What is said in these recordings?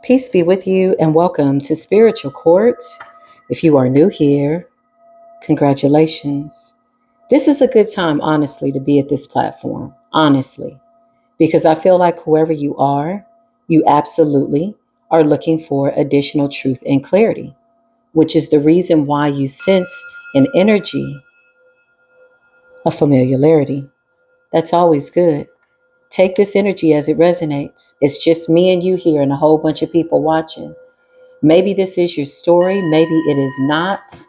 Peace be with you and welcome to Spiritual Court. If you are new here, congratulations. This is a good time, honestly, to be at this platform, honestly, because I feel like whoever you are, you absolutely are looking for additional truth and clarity, which is the reason why you sense an energy of familiarity. That's always good. Take this energy as it resonates. It's just me and you here and a whole bunch of people watching. Maybe this is your story. Maybe it is not.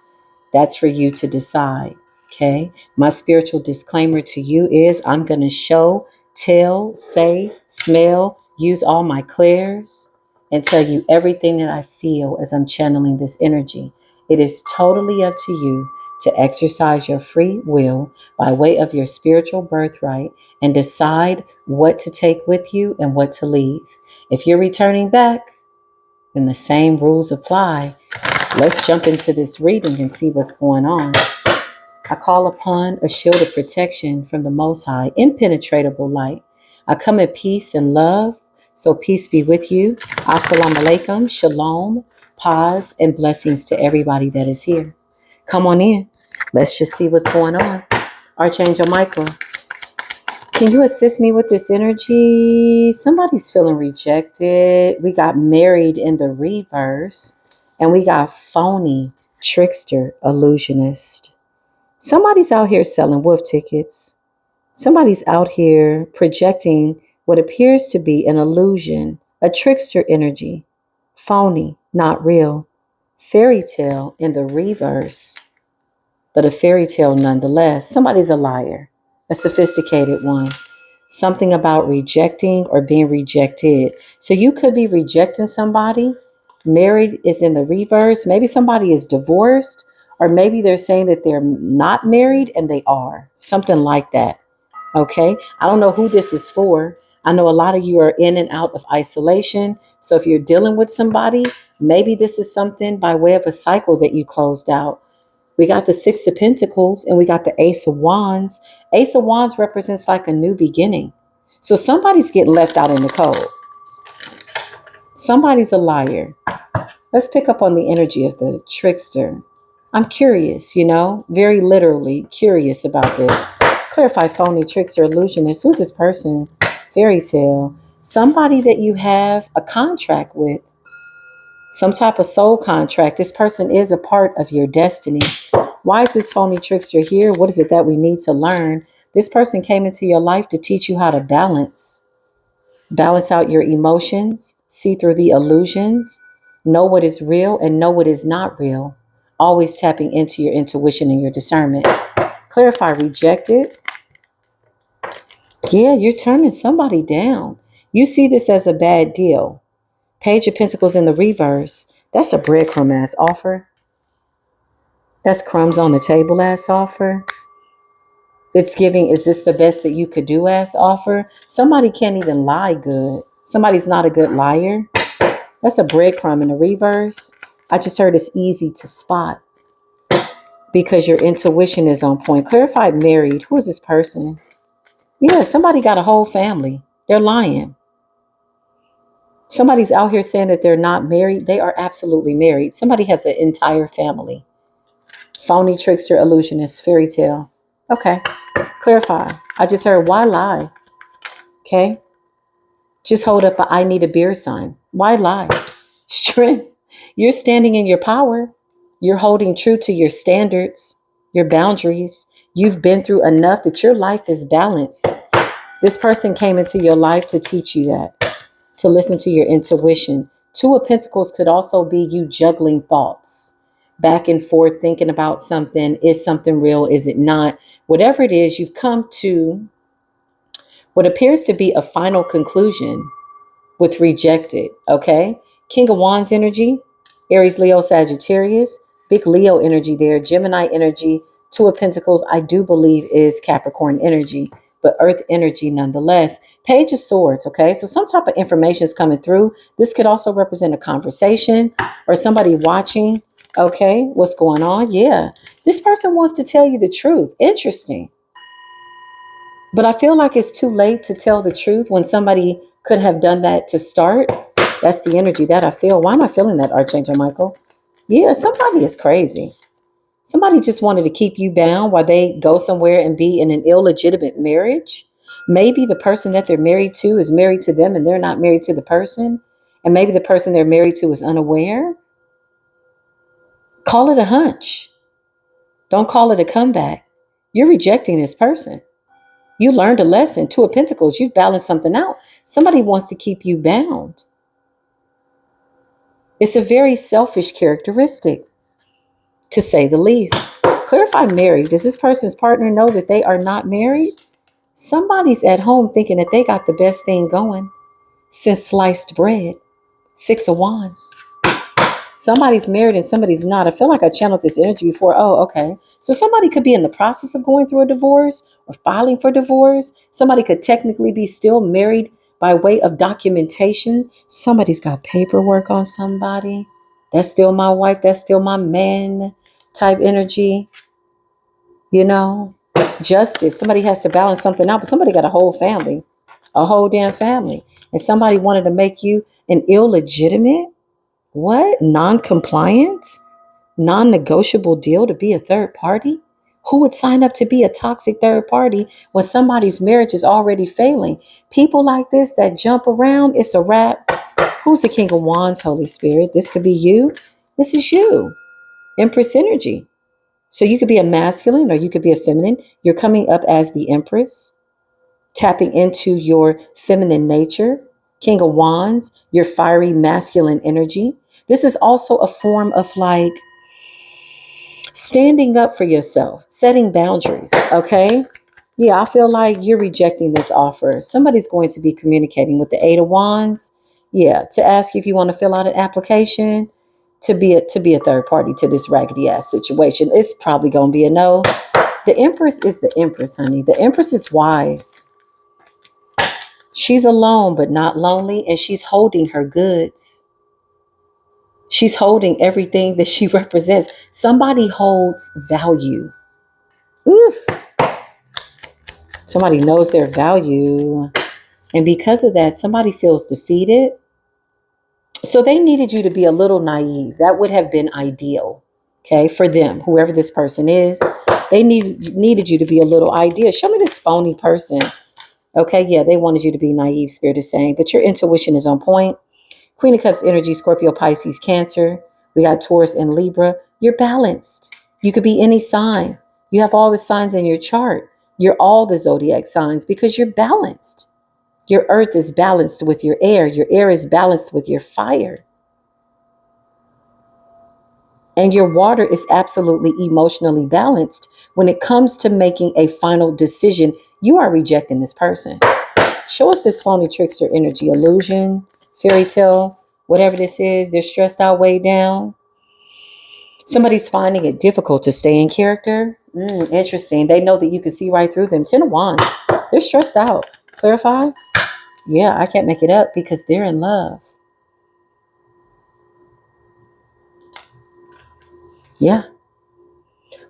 That's for you to decide. Okay. My spiritual disclaimer to you is I'm going to show, tell, say, smell, use all my clairs and tell you everything that I feel as I'm channeling this energy. It is totally up to you to exercise your free will by way of your spiritual birthright and decide what to take with you and what to leave. If you're returning back, then the same rules apply. Let's jump into this reading and see what's going on. I call upon a shield of protection from the Most High, impenetrable light. I come in peace and love, so peace be with you. Assalamu alaikum, shalom, paz, and blessings to everybody that is here. Come on in. Let's just see what's going on. Archangel Michael, can you assist me with this energy? Somebody's feeling rejected. We got married in the reverse. And we got phony, trickster, illusionist. Somebody's out here selling wolf tickets. Somebody's out here projecting what appears to be an illusion, a trickster energy. Phony, not real. Fairy tale in the reverse, but a fairy tale nonetheless. Somebody's a liar, a sophisticated one. Something about rejecting or being rejected. So you could be rejecting somebody. Married is in the reverse. Maybe somebody is divorced, or maybe they're saying that they're not married and they are. Something like that. Okay. I don't know who this is for. I know a lot of you are in and out of isolation. So if you're dealing with somebody, maybe this is something by way of a cycle that you closed out. We got the Six of Pentacles and we got the Ace of Wands. Ace of Wands represents like a new beginning. So somebody's getting left out in the cold. Somebody's a liar. Let's pick up on the energy of the trickster. I'm curious, very literally curious about this. Clarify phony, trickster, illusionist. Who's this person? Fairy tale. Somebody that you have a contract with. Some type of soul contract. This person is a part of your destiny. Why is this phony trickster here? What is it that we need to learn? This person came into your life to teach you how to balance out your emotions, see through the illusions, know what is real and know what is not real. Always tapping into your intuition and your discernment. Clarify rejected. Yeah, you're turning somebody down. You see this as a bad deal. Page of Pentacles in the reverse. That's a breadcrumb ass offer. That's crumbs on the table ass offer. It's giving, is this the best that you could do ass offer? Somebody can't even lie good. Somebody's not a good liar. That's a breadcrumb in the reverse. I just heard it's easy to spot because your intuition is on point. Clarified married. Who is this person? Yeah, somebody got a whole family. They're lying. Somebody's out here saying that they're not married. They are absolutely married. Somebody has an entire family. Phony, trickster, illusionist, fairy tale. Okay. Clarify. I just heard, why lie? Okay. Just hold up a I need a beer sign. Why lie? Strength. You're standing in your power. You're holding true to your standards, your boundaries. You've been through enough that your life is balanced. This person came into your life to teach you that, to listen to your intuition. Two of Pentacles could also be you juggling thoughts, back and forth, thinking about something. Is something real? Is it not? Whatever it is, you've come to what appears to be a final conclusion with rejected. Okay. King of Wands energy, Aries, Leo, Sagittarius, big Leo energy there, Gemini energy, Two of Pentacles, I do believe is Capricorn energy, but Earth energy nonetheless. Page of Swords. Okay. So some type of information is coming through. This could also represent a conversation or somebody watching. Okay. What's going on? Yeah. This person wants to tell you the truth. Interesting. But I feel like it's too late to tell the truth when somebody could have done that to start. That's the energy that I feel. Why am I feeling that, Archangel Michael? Yeah, somebody is crazy. Somebody just wanted to keep you bound while they go somewhere and be in an illegitimate marriage. Maybe the person that they're married to is married to them and they're not married to the person. And maybe the person they're married to is unaware. Call it a hunch. Don't call it a comeback. You're rejecting this person. You learned a lesson. Two of Pentacles, you've balanced something out. Somebody wants to keep you bound. It's a very selfish characteristic, to say the least. Clarify married. Does this person's partner know that they are not married? Somebody's at home thinking that they got the best thing going since sliced bread. Six of Wands. Somebody's married and somebody's not. I feel like I channeled this energy before. Oh, okay. So somebody could be in the process of going through a divorce or filing for divorce. Somebody could technically be still married by way of documentation. Somebody's got paperwork on somebody. That's still my wife. That's still my man type energy. You know, justice. Somebody has to balance something out, but somebody got a whole family, a whole damn family. And somebody wanted to make you an illegitimate, what? Non-compliant, non-negotiable deal to be a third party? Who would sign up to be a toxic third party when somebody's marriage is already failing? People like this that jump around, it's a wrap. Who's the King of Wands, Holy Spirit? This could be you. This is you. Empress energy. So you could be a masculine or you could be a feminine. You're coming up as the Empress, tapping into your feminine nature. King of Wands, your fiery masculine energy. This is also a form of like standing up for yourself, setting boundaries. Okay. Yeah, I feel like you're rejecting this offer. Somebody's going to be communicating with the Eight of Wands. Yeah, to ask you if you want to fill out an application to be a third party to this raggedy ass situation. It's probably going to be a no. The Empress is the Empress, honey. The Empress is wise. She's alone but not lonely, and she's holding her goods. She's holding everything that she represents. Somebody holds value. Oof. Somebody knows their value. And because of that, somebody feels defeated. So they needed you to be a little naive. That would have been ideal. Okay, for them, whoever this person is, they needed you to be a little ideal. Show me this phony person. Okay, yeah, they wanted you to be naive, Spirit is saying, but your intuition is on point. Queen of Cups energy, Scorpio, Pisces, Cancer. We got Taurus and Libra. You're balanced. You could be any sign. You have all the signs in your chart. You're all the zodiac signs because you're balanced. Your earth is balanced with your air. Your air is balanced with your fire. And your water is absolutely emotionally balanced. When it comes to making a final decision, you are rejecting this person. Show us this phony trickster energy, illusion, fairy tale, whatever this is. They're stressed out, way down. Somebody's finding it difficult to stay in character. Interesting. They know that you can see right through them. Ten of Wands. They're stressed out. Clarify. Yeah, I can't make it up because they're in love. Yeah.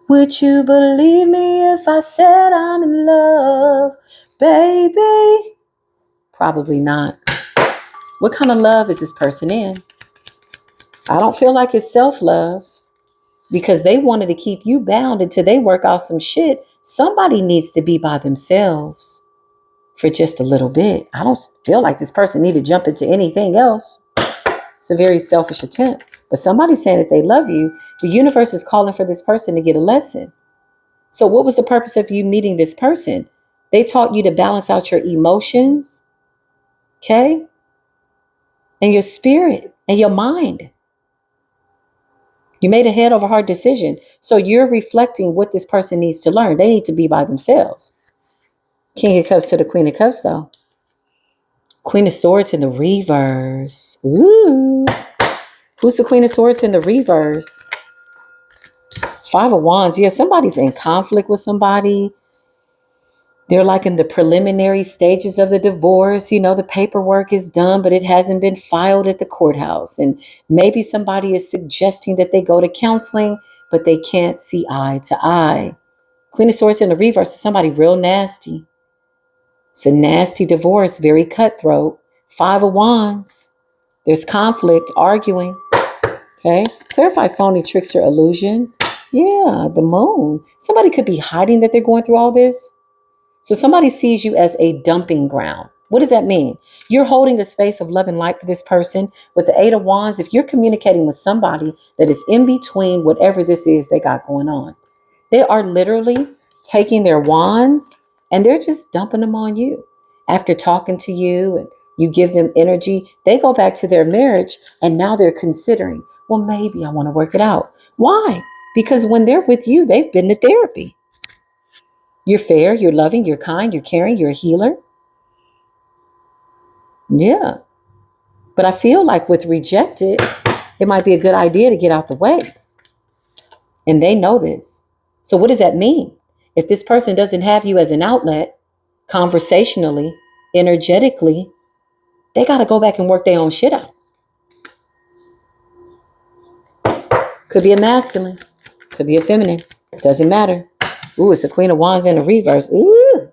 Would you believe me if I said I'm in love, baby? Probably not. What kind of love is this person in? I don't feel like it's self-love because they wanted to keep you bound until they work out some shit. Somebody needs to be by themselves for just a little bit. I don't feel like this person need to jump into anything else. It's a very selfish attempt. But somebody's saying that they love you. The universe is calling for this person to get a lesson. So what was the purpose of you meeting this person? They taught you to balance out your emotions, okay? And your spirit and your mind. You made a head over heart decision. So you're reflecting what this person needs to learn. They need to be by themselves. King of Cups to the Queen of Cups, though. Queen of Swords in the reverse. Ooh. Who's the Queen of Swords in the reverse? Five of Wands. Yeah, somebody's in conflict with somebody. They're like in the preliminary stages of the divorce. You know, the paperwork is done, but it hasn't been filed at the courthouse. And maybe somebody is suggesting that they go to counseling, but they can't see eye to eye. Queen of Swords in the reverse is somebody real nasty. It's a nasty divorce, very cutthroat. Five of Wands. There's conflict, arguing. Okay. Clarify phony, trickster, illusion. Yeah, the moon. Somebody could be hiding that they're going through all this. So somebody sees you as a dumping ground. What does that mean? You're holding a space of love and light for this person. With the Eight of Wands, if you're communicating with somebody that is in between whatever this is they got going on, they are literally taking their wands and they're just dumping them on you. After talking to you and you give them energy, they go back to their marriage and now they're considering, well, maybe I want to work it out. Why? Because when they're with you, they've been to therapy. You're fair, you're loving, you're kind, you're caring, you're a healer. Yeah. But I feel like with rejected, it might be a good idea to get out the way. And they know this. So what does that mean? If this person doesn't have you as an outlet, conversationally, energetically, they got to go back and work their own shit out. Could be a masculine, could be a feminine. Doesn't matter. Ooh, it's a Queen of Wands in the reverse. Ooh,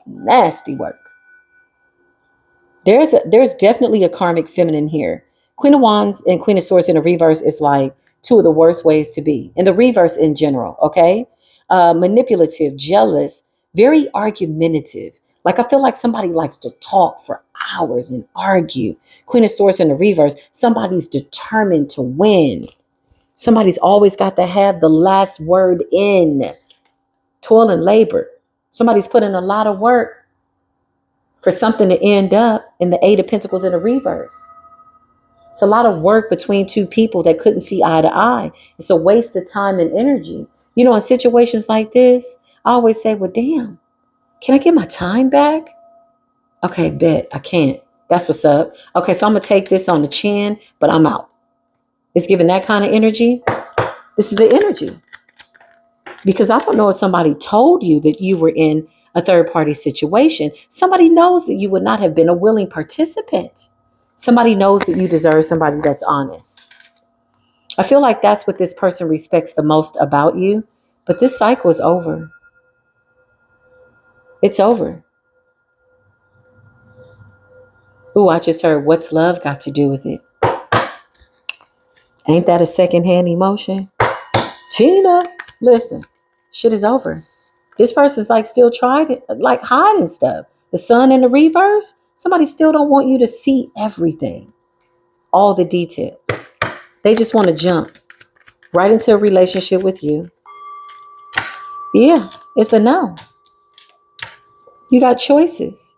nasty work. There's definitely a karmic feminine here. Queen of Wands and Queen of Swords in the reverse is like two of the worst ways to be. In the reverse in general, okay? Manipulative, jealous, very argumentative. Like I feel like somebody likes to talk for hours and argue. Queen of Swords in the reverse, somebody's determined to win. Somebody's always got to have the last word in. Toil and labor. Somebody's put in a lot of work for something to end up in the Eight of Pentacles in the reverse. It's a lot of work between two people that couldn't see eye to eye. It's a waste of time and energy. You know, in situations like this, I always say, well, damn, can I get my time back? Okay, bet I can't. That's what's up. Okay, so I'm going to take this on the chin, but I'm out. It's giving that kind of energy. This is the energy. Because I don't know if somebody told you that you were in a third party situation. Somebody knows that you would not have been a willing participant. Somebody knows that you deserve somebody that's honest. I feel like that's what this person respects the most about you. But this cycle is over. It's over. Ooh, I just heard, what's love got to do with it? Ain't that a secondhand emotion? Tina, listen, shit is over. This person's like still trying it, like hiding stuff. The sun in the reverse, somebody still don't want you to see everything, all the details. They just want to jump right into a relationship with you. Yeah, it's a no. You got choices.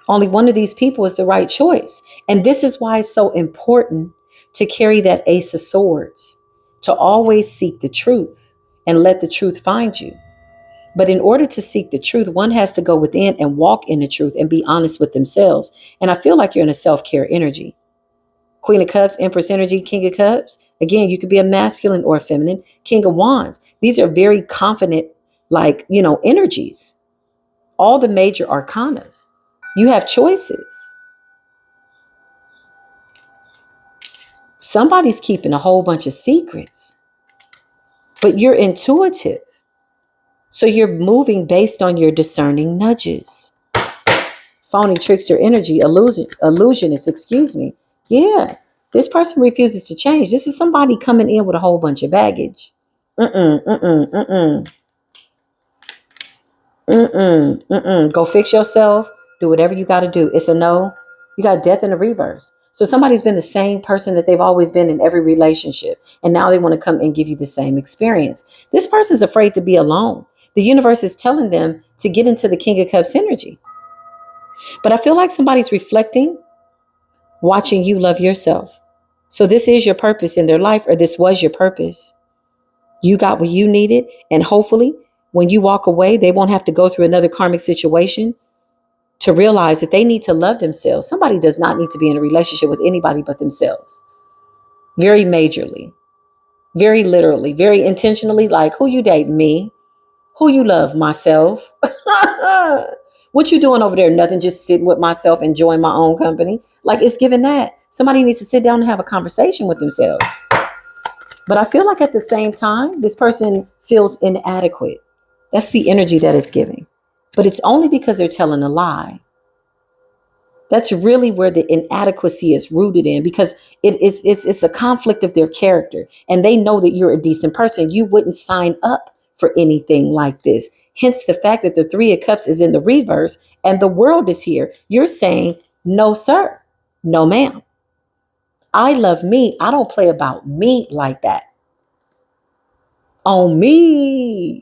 Only one of these people is the right choice. And this is why it's so important to carry that Ace of Swords, to always seek the truth and let the truth find you. But in order to seek the truth, one has to go within and walk in the truth and be honest with themselves. And I feel like you're in a self-care energy. Queen of Cups, Empress energy, King of Cups. Again, you could be a masculine or a feminine. King of Wands. These are very confident, energies. All the major arcanas. You have choices. Somebody's keeping a whole bunch of secrets. But you're intuitive. So you're moving based on your discerning nudges. Phony, trickster energy, illusionist, excuse me. Yeah, this person refuses to change. This is somebody coming in with a whole bunch of baggage. Go fix yourself. Do whatever you got to do. It's a no. You got death in the reverse. So somebody's been the same person that they've always been in every relationship. And now they want to come and give you the same experience. This person's afraid to be alone. The universe is telling them to get into the King of Cups energy. But I feel like somebody's reflecting, watching you love yourself. So this is your purpose in their life, or this was your purpose. You got what you needed. And hopefully when you walk away, they won't have to go through another karmic situation to realize that they need to love themselves. Somebody does not need to be in a relationship with anybody but themselves. Very majorly, very literally, very intentionally. Like, who you date? Me. Who you love? Myself. What you doing over there? Nothing, just sitting with myself, enjoying my own company. Like, it's given that. Somebody needs to sit down and have a conversation with themselves. But I feel like at the same time, this person feels inadequate. That's the energy that it's giving. But it's only because they're telling a lie. That's really where the inadequacy is rooted in, because it's a conflict of their character, and they know that you're a decent person. You wouldn't sign up for anything like this. Hence the fact that the Three of Cups is in the reverse and the World is here. You're saying, no, sir. No, ma'am. I love me. I don't play about me like that. On me.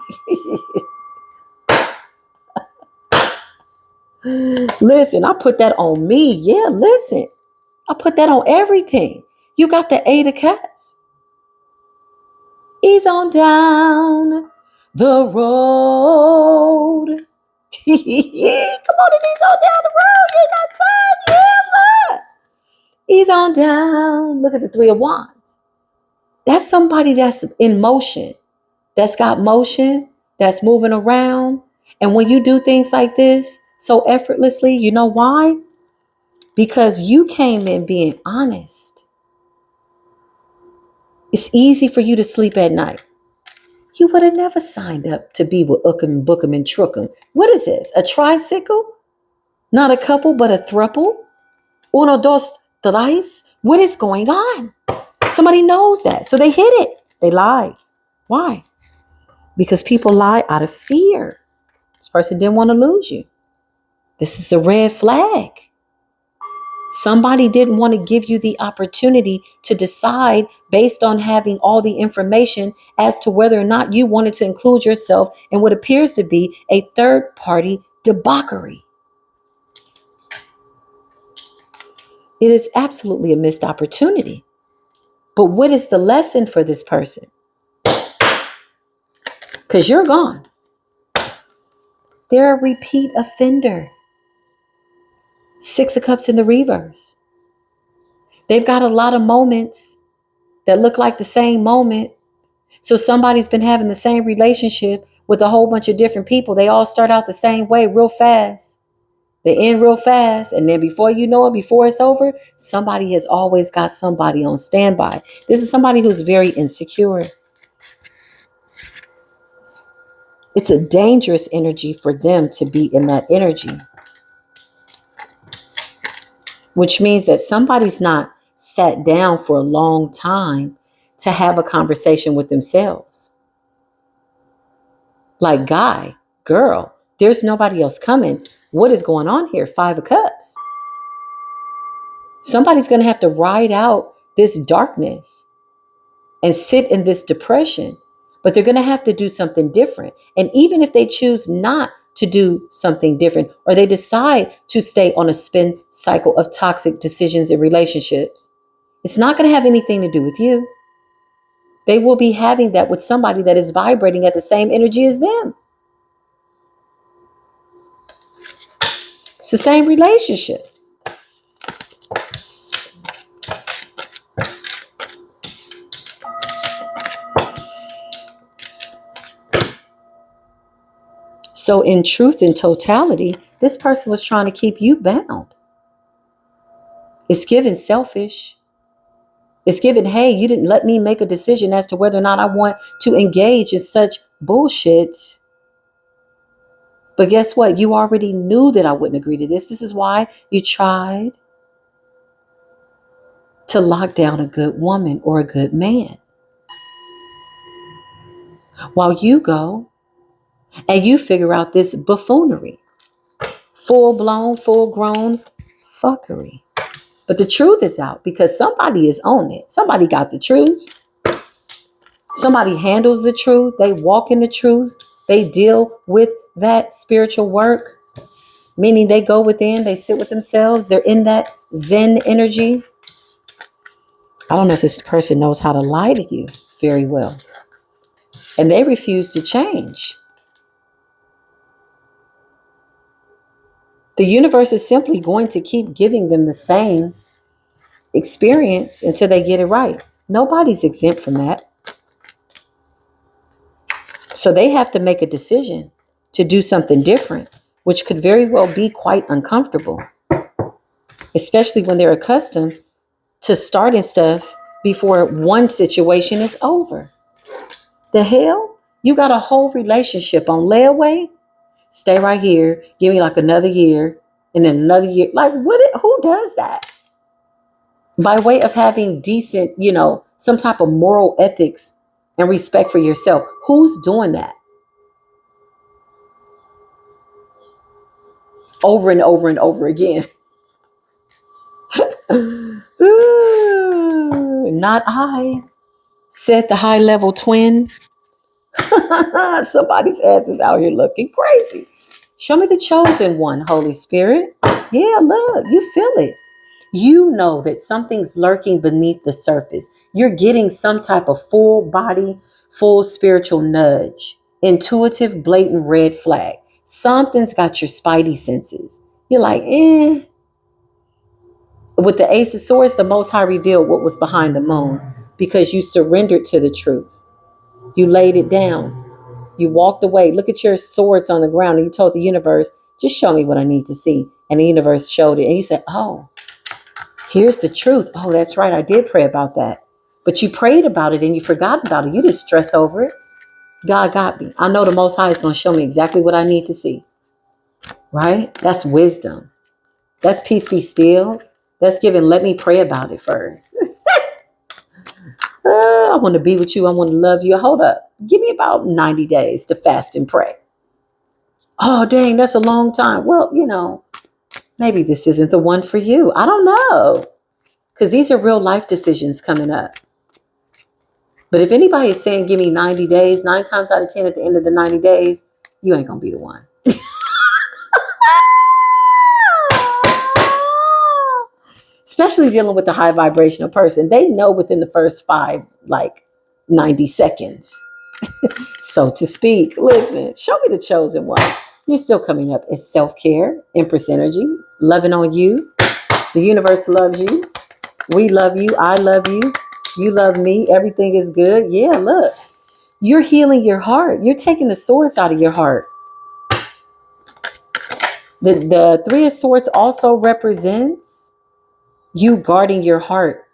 Listen, I put that on me. Yeah, listen. I put that on everything. You got the Eight of Cups. Ease on down the road. Yeah, come on and ease on down the road. You ain't got time. Yeah, look. Ease on down. Look at the Three of Wands. That's somebody that's in motion, that's got motion, that's moving around. And when you do things like this so effortlessly, you know why? Because you came in being honest. It's easy for you to sleep at night. You would have never signed up to be with Ookum, Bookum, and Trookum. What is this? A tricycle? Not a couple, but a thruple? Uno, dos, tres? What is going on? Somebody knows that. So they hid it. They lied. Why? Because people lie out of fear. This person didn't want to lose you. This is a red flag. Somebody didn't want to give you the opportunity to decide based on having all the information as to whether or not you wanted to include yourself in what appears to be a third party debauchery. It is absolutely a missed opportunity. But what is the lesson for this person? Because you're gone. They're a repeat offender. Six of Cups in the reverse. They've got a lot of moments that look like the same moment. So somebody's been having the same relationship with a whole bunch of different people. They all start out the same way real fast. They end real fast. And then before you know it, before it's over, somebody has always got somebody on standby. This is somebody who's very insecure. It's a dangerous energy for them to be in that energy, which means that somebody's not sat down for a long time to have a conversation with themselves. Like, guy, girl, there's nobody else coming. What is going on here? Five of Cups. Somebody's going to have to ride out this darkness and sit in this depression, but they're going to have to do something different. And even if they choose not to do something different, or they decide to stay on a spin cycle of toxic decisions and relationships, it's not going to have anything to do with you. They will be having that with somebody that is vibrating at the same energy as them. It's the same relationship. So in truth and totality, this person was trying to keep you bound. It's given selfish. It's given, hey, you didn't let me make a decision as to whether or not I want to engage in such bullshit. But guess what? You already knew that I wouldn't agree to this. This is why you tried to lock down a good woman or a good man. While you go and you figure out this buffoonery, full-blown, full-grown fuckery. But the truth is out because somebody is on it. Somebody got the truth. Somebody handles the truth. They walk in the truth. They deal with that spiritual work, meaning they go within, they sit with themselves. They're in that Zen energy. I don't know if this person knows how to lie to you very well. And they refuse to change. The universe is simply going to keep giving them the same experience until they get it right. Nobody's exempt from that. So they have to make a decision to do something different, which could very well be quite uncomfortable, especially when they're accustomed to starting stuff before one situation is over. The hell? You got a whole relationship on layaway? Stay right here. Give me like another year And then another year, like who does that? By way of having decent, some type of moral ethics and respect for yourself. Who's doing that? Over and over and over again. Ooh, not I, said the high level twin. Somebody's ass is out here looking crazy. Show me the chosen one, Holy Spirit. Yeah, look, you feel it. You know that something's lurking beneath the surface. You're getting some type of full body, full spiritual nudge, intuitive, blatant red flag. Something's got your spidey senses. You're like, eh. With the Ace of Swords, the Most High revealed what was behind the moon because you surrendered to the truth. You laid it down. You walked away. Look at your swords on the ground, and you told the universe, just show me what I need to see. And the universe showed it. And you said, oh, here's the truth. Oh, that's right. I did pray about that. But you prayed about it and you forgot about it. You didn't stress over it. God got me. I know the Most High is going to show me exactly what I need to see. Right? That's wisdom. That's peace be still. That's giving, let me pray about it first. I want to be with you. I want to love you. Hold up. Give me about 90 days to fast and pray. Oh, dang, that's a long time. Well, maybe this isn't the one for you. I don't know. Because these are real life decisions coming up. But if anybody is saying, give me 90 days, 9 times out of 10 at the end of the 90 days, you ain't going to be the one. Especially dealing with a high vibrational person. They know within the first 90 seconds, so to speak. Listen, show me the chosen one. You're still coming up as self-care, Empress energy, loving on you. The universe loves you. We love you. I love you. You love me. Everything is good. Yeah, look. You're healing your heart. You're taking the swords out of your heart. The Three of Swords also represents you guarding your heart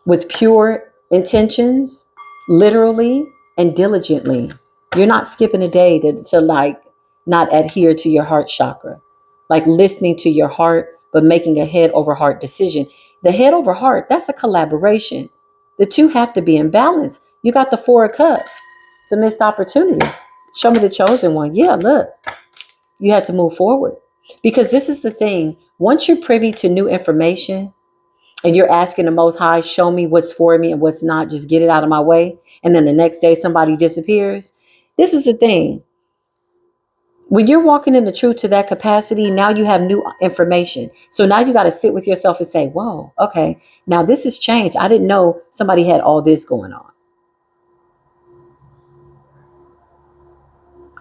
with pure intentions, literally and diligently. You're not skipping a day to not adhere to your heart chakra, like listening to your heart, but making a head over heart decision. The head over heart, that's a collaboration. The two have to be in balance. You got the Four of Cups. It's a missed opportunity. Show me the chosen one. Yeah, look, you had to move forward because this is the thing. Once you're privy to new information, and you're asking the Most High, show me what's for me and what's not, just get it out of my way. And then the next day somebody disappears. This is the thing. When you're walking in the truth to that capacity, now you have new information. So now you got to sit with yourself and say, whoa, okay, now this has changed. I didn't know somebody had all this going on.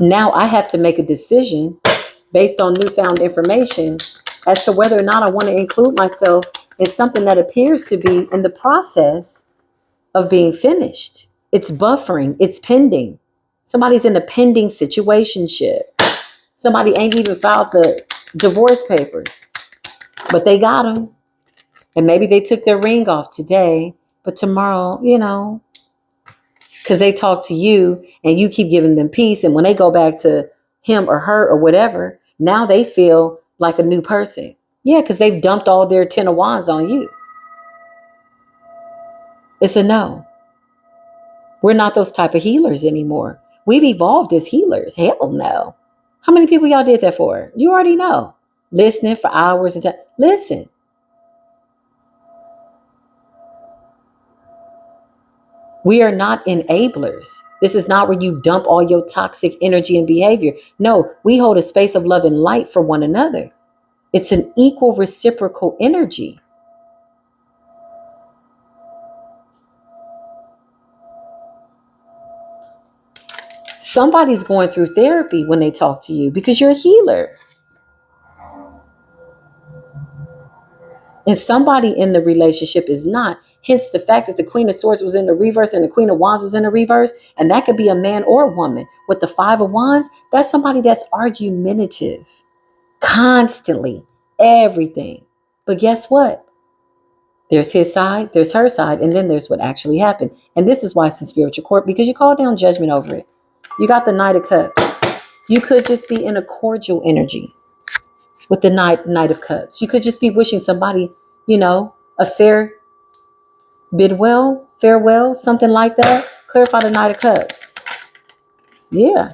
Now I have to make a decision based on newfound information as to whether or not I want to include myself in something that appears to be in the process of being finished. It's buffering. It's pending. Somebody's in a pending situationship. Somebody ain't even filed the divorce papers, but they got them. And maybe they took their ring off today, but tomorrow, because they talk to you and you keep giving them peace. And when they go back to him or her or whatever, now they feel like a new person. Yeah, because they've dumped all their 10 of wands on you. It's a no. We're not those type of healers anymore. We've evolved as healers. Hell no. How many people y'all did that for? You already know. Listening for hours and time. Listen. We are not enablers. This is not where you dump all your toxic energy and behavior. No, we hold a space of love and light for one another. It's an equal reciprocal energy. Somebody's going through therapy when they talk to you because you're a healer. And somebody in the relationship is not. Hence the fact that the Queen of Swords was in the reverse and the Queen of Wands was in the reverse. And that could be a man or a woman. With the Five of Wands, that's somebody that's argumentative. Constantly. Everything. But guess what? There's his side, there's her side, and then there's what actually happened. And this is why it's in spiritual court, because you call down judgment over it. You got the Knight of Cups. You could just be in a cordial energy. with the Knight of Cups. You could just be wishing somebody, a farewell, something like that. Clarify the Knight of Cups. Yeah.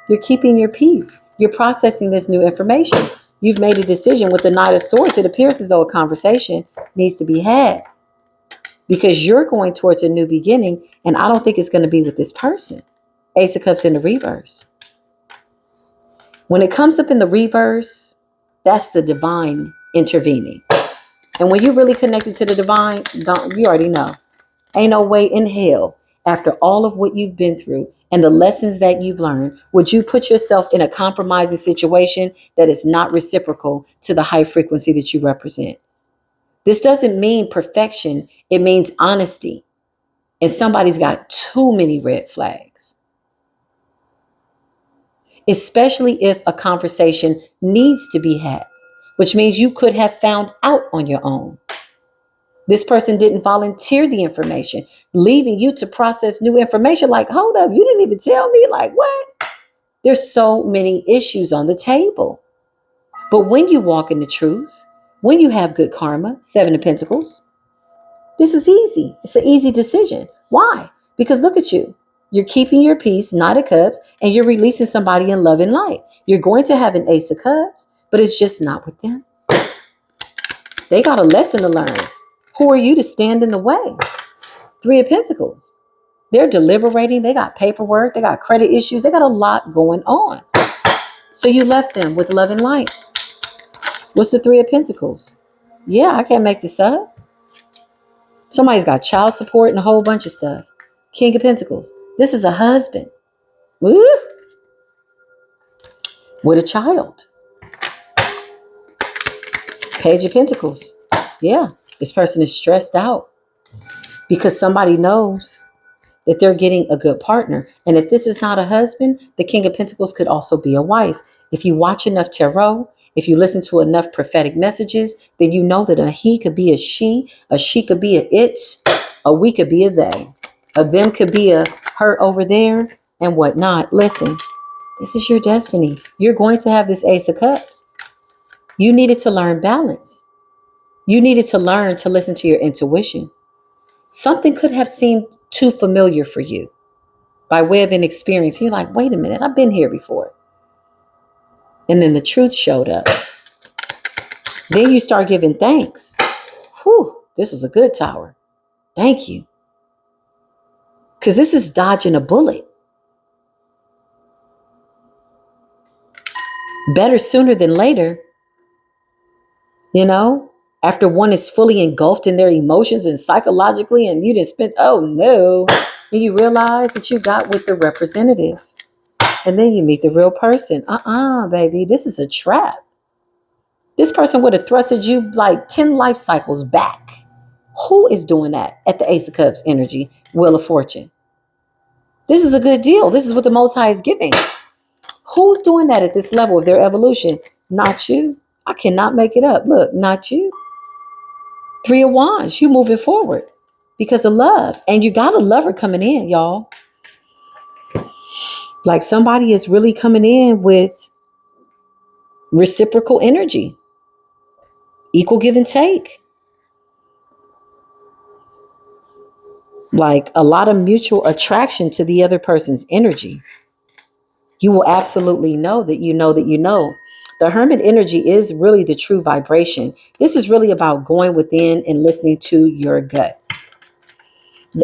You're keeping your peace. You're processing this new information. You've made a decision with the Knight of Swords. It appears as though a conversation needs to be had because you're going towards a new beginning. And I don't think it's going to be with this person. Ace of Cups in the reverse. When it comes up in the reverse, that's the divine intervening. And when you're really connected to the divine, you already know. Ain't no way in hell, after all of what you've been through and the lessons that you've learned, would you put yourself in a compromising situation that is not reciprocal to the high frequency that you represent. This doesn't mean perfection. It means honesty. And somebody's got too many red flags. Especially if a conversation needs to be had, which means you could have found out on your own. This person didn't volunteer the information, leaving you to process new information. Like, hold up, you didn't even tell me. Like, what? There's so many issues on the table. But when you walk in the truth, when you have good karma, Seven of Pentacles, this is easy. It's an easy decision. Why? Because look at you. You're keeping your peace, Knight of Cups, and you're releasing somebody in love and light. You're going to have an Ace of Cups, but it's just not with them. They got a lesson to learn. Who are you to stand in the way? Three of Pentacles. They're deliberating. They got paperwork. They got credit issues. They got a lot going on. So you left them with love and light. What's the Three of Pentacles? Yeah, I can't make this up. Somebody's got child support and a whole bunch of stuff. King of Pentacles. This is a husband. Woo! With a child. Page of Pentacles. Yeah, this person is stressed out because somebody knows that they're getting a good partner. And if this is not a husband, the King of Pentacles could also be a wife. If you watch enough tarot, if you listen to enough prophetic messages, then you know that a he could be a she could be a it, a we could be a they, a them could be a her over there and whatnot. Listen, this is your destiny. You're going to have this Ace of Cups. You needed to learn balance. You needed to learn to listen to your intuition. Something could have seemed too familiar for you by way of an experience. You're like, wait a minute, I've been here before. And then the truth showed up. Then you start giving thanks. Whew, this was a good tower. Thank you. Because this is dodging a bullet. Better sooner than later. After one is fully engulfed in their emotions and psychologically, and you didn't spend, oh no. And you realize that you got with the representative. And then you meet the real person. Baby, this is a trap. This person would have thrusted you like 10 life cycles back. Who is doing that at the Ace of Cups energy, Wheel of Fortune? This is a good deal. This is what the Most High is giving. Who's doing that at this level of their evolution? Not you. I cannot make it up. Look, not you. Three of Wands. You moving forward because of love. And you got a lover coming in, y'all. Like somebody is really coming in with reciprocal energy. Equal give and take. Like a lot of mutual attraction to the other person's energy. You will absolutely know that you know that you know. The Hermit energy is really the true vibration. This is really about going within and listening to your gut.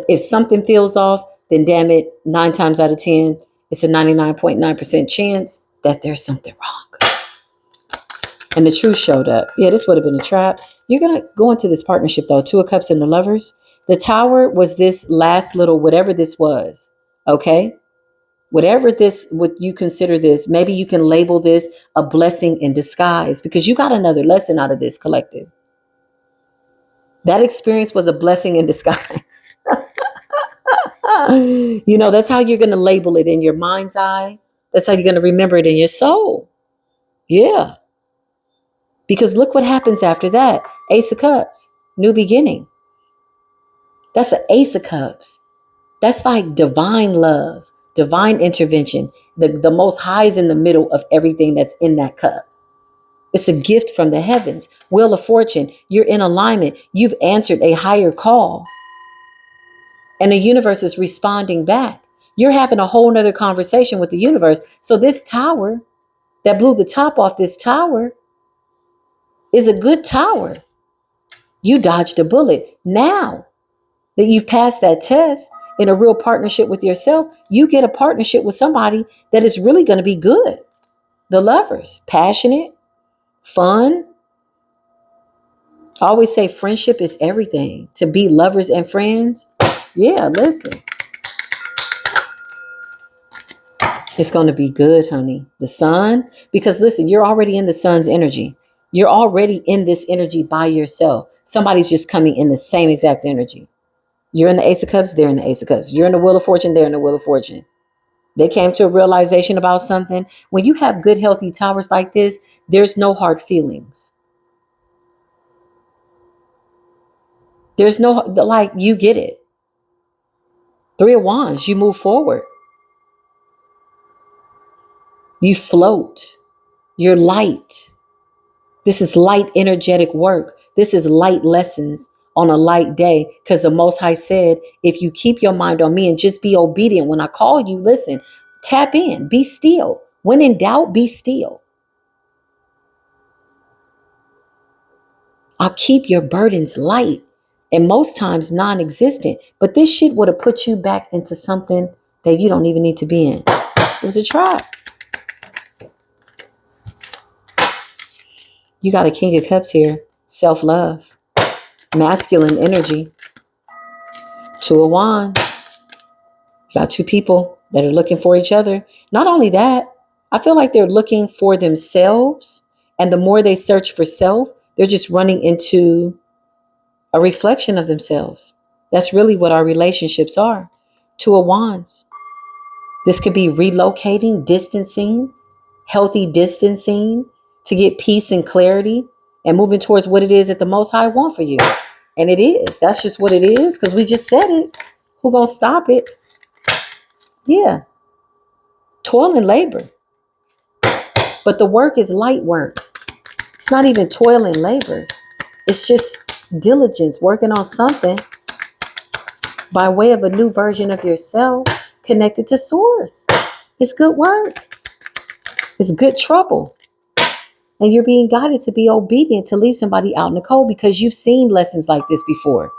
If something feels off, then damn it, 9 times out of 10, it's a 99.9% chance that there's something wrong. And the truth showed up. Yeah, this would have been a trap. You're going to go into this partnership, though. Two of Cups and the Lovers. The Tower was this last little, whatever this was. Okay? Whatever this, what you consider this, maybe you can label this a blessing in disguise because you got another lesson out of this collective. That experience was a blessing in disguise. That's how you're going to label it in your mind's eye. That's how you're going to remember it in your soul. Yeah. Because look what happens after that. Ace of Cups, new beginning. That's an Ace of Cups. That's like divine love, divine intervention. The Most High is in the middle of everything that's in that cup. It's a gift from the heavens. Wheel of Fortune, you're in alignment. You've answered a higher call, and the universe is responding back. You're having a whole nother conversation with the universe. So this tower that blew the top off this tower is a good tower. You dodged a bullet. Now that you've passed that test in a real partnership with yourself, you get a partnership with somebody that is really going to be good. The lovers, passionate, fun. I always say friendship is everything. To be lovers and friends, yeah, listen. It's going to be good, honey. The sun, because listen, you're already in the sun's energy. You're already in this energy by yourself. Somebody's just coming in the same exact energy. You're in the Ace of Cups, they're in the Ace of Cups. You're in the Wheel of Fortune, they're in the Wheel of Fortune. They came to a realization about something. When you have good, healthy towers like this, there's no hard feelings. There's no, like, you get it. Three of Wands, you move forward. You float. You're light. This is light, energetic work. This is light lessons on a light day. Because the Most High said, if you keep your mind on me and just be obedient when I call you, listen, tap in, be still. When in doubt, be still. I'll keep your burdens light and most times non-existent. But this shit would have put you back into something that you don't even need to be in. It was a trap. You got a King of Cups here. Self-love. Masculine energy. Two of Wands. You got two people that are looking for each other. Not only that, I feel like they're looking for themselves. And the more they search for self, they're just running into a reflection of themselves. That's really what our relationships are. Two of Wands. This could be relocating, distancing, healthy distancing to get peace and clarity and moving towards what it is that the Most High want for you. And it is. That's just what it is because we just said it. Who gonna stop it? Yeah. Toil and labor. But the work is light work. It's not even toil and labor. It's just diligence, working on something by way of a new version of yourself connected to source. It's good work. It's good trouble. And you're being guided to be obedient, to leave somebody out in the cold because you've seen lessons like this before.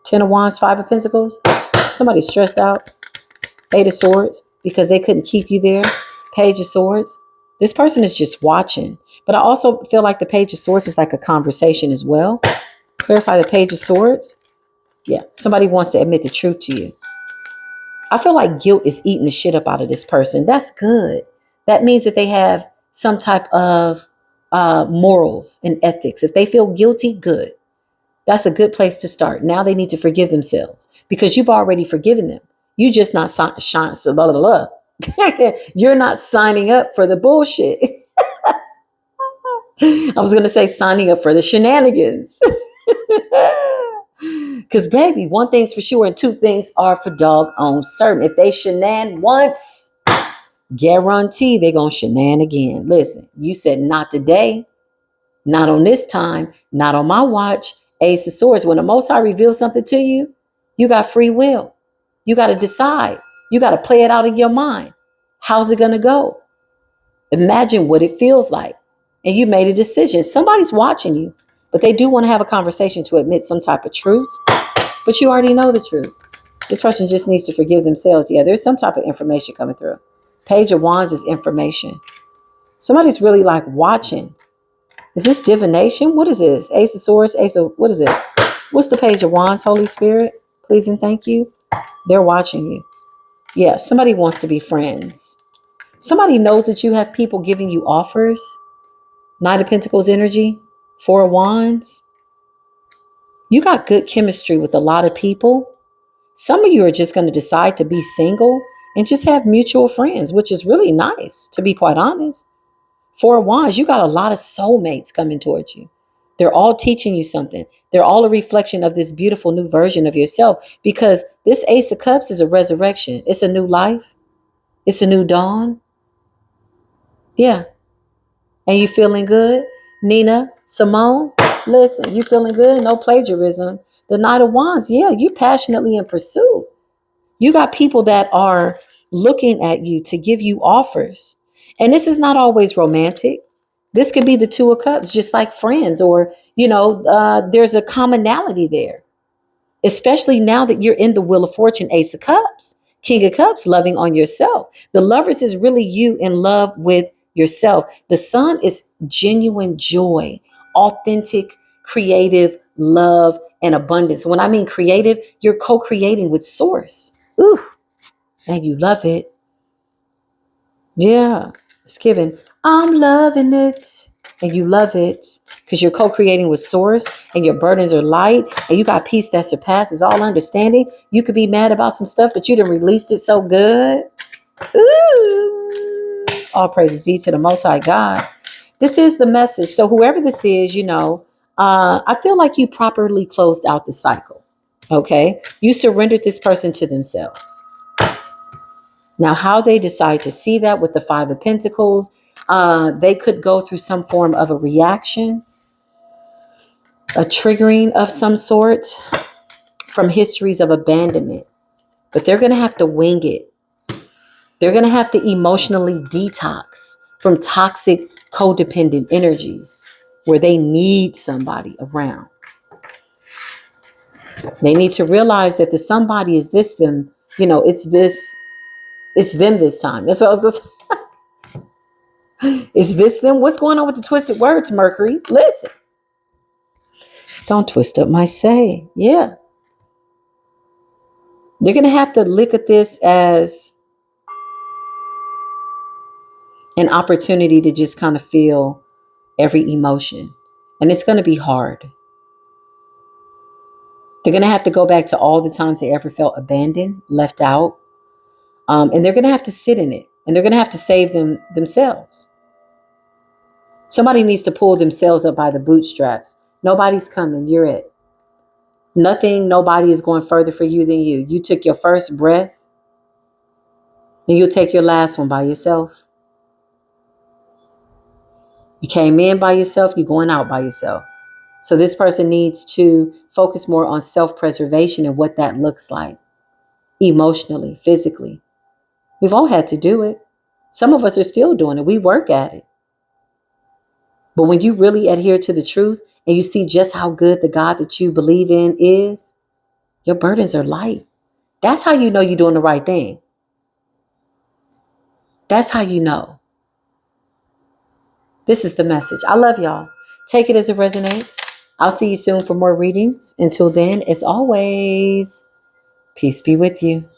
Ten of Wands, Five of Pentacles. Somebody's stressed out. Eight of Swords because they couldn't keep you there. Page of Swords. This person is just watching. But I also feel like the Page of Swords is like a conversation as well. Clarify the Page of Swords. Yeah, somebody wants to admit the truth to you. I feel like guilt is eating the shit up out of this person. That's good. That means that they have some type of morals and ethics. If they feel guilty, good. That's a good place to start. Now they need to forgive themselves because you've already forgiven them. You just not You're not signing up for the bullshit. I was going to say signing up for the shenanigans. Because, baby, one thing's for sure and two things are for doggone certain. If they shenan once, guarantee they're going to shenan again. Listen, you said not today, not on this time, not on my watch. Ace of Swords, when the Most High reveals something to you, you got free will. You got to decide. You got to play it out in your mind. How's it going to go? Imagine what it feels like. And you made a decision. Somebody's watching you, but they do want to have a conversation to admit some type of truth. But you already know the truth. This person just needs to forgive themselves. Yeah, there's some type of information coming through. Page of Wands is information. Somebody's really like watching. Is this divination? What is this? Ace of Swords, what is this? What's the Page of Wands, Holy Spirit? Please and thank you. They're watching you. Yeah, somebody wants to be friends. Somebody knows that you have people giving you offers. Knight of Pentacles energy. Four of Wands. You got good chemistry with a lot of people. Some of you are just going to decide to be single and just have mutual friends, which is really nice, to be quite honest. Four of Wands, you got a lot of soulmates coming towards you. They're all teaching you something. They're all a reflection of this beautiful new version of yourself because this Ace of Cups is a resurrection. It's a new life. It's a new dawn. Yeah. And you feeling good? Nina, Simone, listen, you feeling good? No plagiarism. The Knight of Wands, yeah, you passionately in pursuit. You got people that are looking at you to give you offers. And this is not always romantic. This could be the Two of Cups, just like friends, or, there's a commonality there, especially now that you're in the Wheel of Fortune, Ace of Cups, King of Cups, loving on yourself. The Lovers is really you in love with yourself. The Sun is genuine joy, authentic, creative love, and abundance. When I mean creative, you're co-creating with Source. Ooh, and you love it. Yeah, it's given. I'm loving it. And you love it because you're co-creating with Source and your burdens are light and you got peace that surpasses all understanding. You could be mad about some stuff, but you done released it so good. Ooh. All praises be to the Most High God. This is the message. So whoever this is, I feel like you properly closed out the cycle. Okay. You surrendered this person to themselves. Now, how they decide to see that with the Five of Pentacles, they could go through some form of a reaction, a triggering of some sort from histories of abandonment. But they're going to have to wing it. They're going to have to emotionally detox from toxic, codependent energies where they need somebody around. They need to realize that the somebody is this them. It's them this time. That's what I was going to say. Is this them? What's going on with the twisted words, Mercury? Listen. Don't twist up my say. Yeah. They're going to have to look at this as an opportunity to just kind of feel every emotion. And it's going to be hard. They're going to have to go back to all the times they ever felt abandoned, left out. And they're going to have to sit in it. And they're going to have to save themselves. Somebody needs to pull themselves up by the bootstraps. Nobody's coming. You're it. Nobody is going further for you than you. You took your first breath, and you'll take your last one by yourself. You came in by yourself, you're going out by yourself. So this person needs to focus more on self-preservation and what that looks like emotionally, physically. We've all had to do it. Some of us are still doing it. We work at it. But when you really adhere to the truth and you see just how good the God that you believe in is, your burdens are light. That's how you know you're doing the right thing. That's how you know. This is the message. I love y'all. Take it as it resonates. I'll see you soon for more readings. Until then, as always, peace be with you.